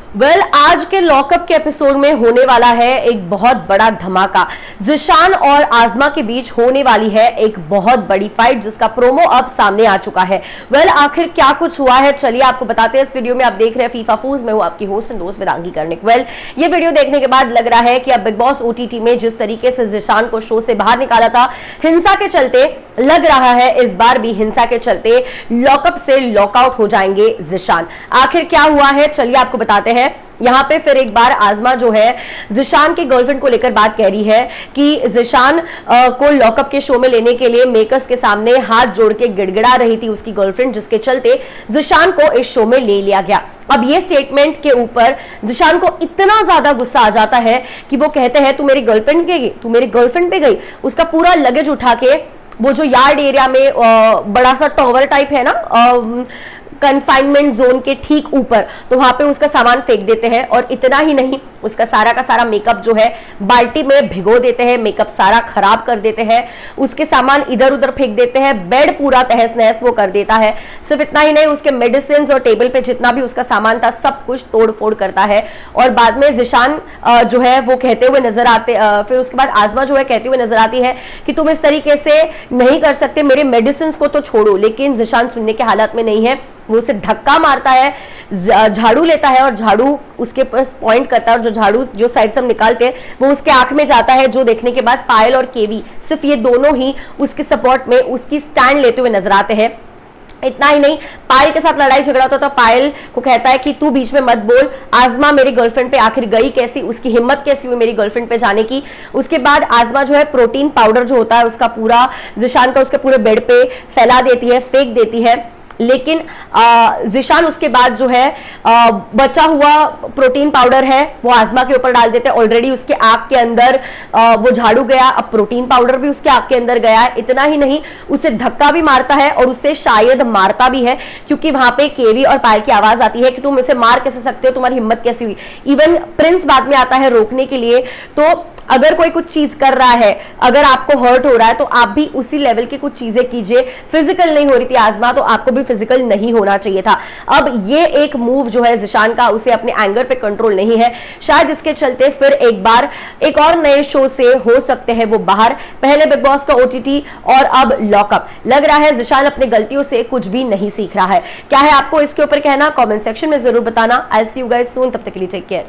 आज के लॉकअप के एपिसोड में होने वाला है एक बहुत बड़ा धमाका। ज़ीशान और आज़मा के बीच होने वाली है एक बहुत बड़ी फाइट, जिसका प्रोमो अब सामने आ चुका है। आखिर क्या कुछ हुआ है, चलिए आपको बताते हैं इस वीडियो में। आप देख रहे हैं फीफा फूज, मैं हूं आपकी होस्ट एंड दोस्त वेदांगी कर्णिक। ये वीडियो देखने के बाद लग रहा है कि अब बिग बॉस ओटीटी में जिस तरीके से ज़ीशान को शो से बाहर निकाला था हिंसा के चलते, लग रहा है इस बार भी हिंसा के चलते लॉकअप से लॉकआउट हो जाएंगे ज़ीशान। आखिर क्या हुआ है, चलिए आपको बताते हैं। यहां पे फिर एक बार आज़मा जो है ज़ीशान की गर्लफ्रेंड को लेकर बात कह रही है कि ज़ीशान को लॉकअप के शो में लेने के लिए मेकर्स के सामने हाथ जोड़ के गिड़गिड़ा रही थी उसकी गर्लफ्रेंड, जिसके चलते ज़ीशान को इस शो में ले लिया गया। अब ये स्टेटमेंट के ऊपर ज़ीशान को इतना ज्यादा गुस्सा आ जाता है कि वो कहते हैं तू मेरी गर्लफ्रेंड पे गई, तू मेरी गर्लफ्रेंड पे गई। उसका पूरा लगेज उठा के वो जो यार्ड एरिया में बड़ा सा टॉवर टाइप है ना कंफाइनमेंट जोन के ठीक ऊपर, तो वहां पे उसका सामान फेंक देते हैं। और इतना ही नहीं, उसका सारा का सारा मेकअप जो है बाल्टी में भिगो देते हैं, मेकअप सारा खराब कर देते हैं, उसके सामान इधर उधर फेंक देते हैं, बेड पूरा तहस नहस वो कर देता है। सिर्फ इतना ही नहीं, उसके मेडिसिन और टेबल पे जितना भी उसका सामान था सब कुछ तोड़ फोड़ करता है। और बाद में ज़ीशान जो है वो कहते हुए नजर आते, फिर उसके बाद आज़मा जो है कहते हुए नजर आती है कि तुम इस तरीके से नहीं कर सकते, मेरे मेडिसिन को तो छोड़ो। लेकिन ज़ीशान सुनने के हालत में नहीं है, वो उसे धक्का मारता है, झाड़ू लेता है और झाड़ू उसके पास पॉइंट करता है, और जो झाड़ू जो साइड से हम निकालते हैं वो उसके आंख में जाता है, जो देखने के बाद पायल और केवी सिर्फ ये दोनों ही उसके सपोर्ट में उसकी स्टैंड लेते हुए नजर आते हैं। इतना ही नहीं, पायल के साथ लड़ाई झगड़ा होता तो पायल को कहता है कि तू बीच में मत बोल, आज़मा मेरी गर्लफ्रेंड पे आखिर गई कैसी, उसकी हिम्मत कैसी हुई मेरी गर्लफ्रेंड पे जाने की। उसके बाद आज़मा जो है प्रोटीन पाउडर जो होता है उसका पूरा ज़ीशान का उसके पूरे बेड पे फैला देती है, फेंक देती है। लेकिन ज़ीशान उसके बाद जो है बचा हुआ प्रोटीन पाउडर है वो आज़मा के ऊपर डाल देते हैं। ऑलरेडी उसके आंख के अंदर वो झाड़ू गया, अब प्रोटीन पाउडर भी उसके आंख के अंदर गया है। इतना ही नहीं, उसे धक्का भी मारता है और उससे शायद मारता भी है, क्योंकि वहां पे केवी और पायल की आवाज आती है कि तुम इसे मार कैसे सकते हो, तुम्हारी हिम्मत कैसी हुई। इवन प्रिंस बाद में आता है रोकने के लिए। तो अगर कोई कुछ चीज कर रहा है, अगर आपको हर्ट हो रहा है तो आप भी उसी लेवल की कुछ चीजें कीजिए। फिजिकल नहीं हो रही थी आज़मा, तो आपको भी फिजिकल नहीं होना चाहिए था। अब ये एक मूव जो है ज़ीशान का, उसे अपने एंगर पे कंट्रोल नहीं है, शायद इसके चलते फिर एक बार एक और नए शो से हो सकते हैं वो बाहर। पहले बिग बॉस का ओटीटी और अब लॉकअप। लग रहा है ज़ीशान अपनी गलतियों से कुछ भी नहीं सीख रहा है। क्या है आपको इसके ऊपर कहना, कमेंट सेक्शन में जरूर बताना। आई सी यू गाइस सून, तब तक के लिए टेक केयर।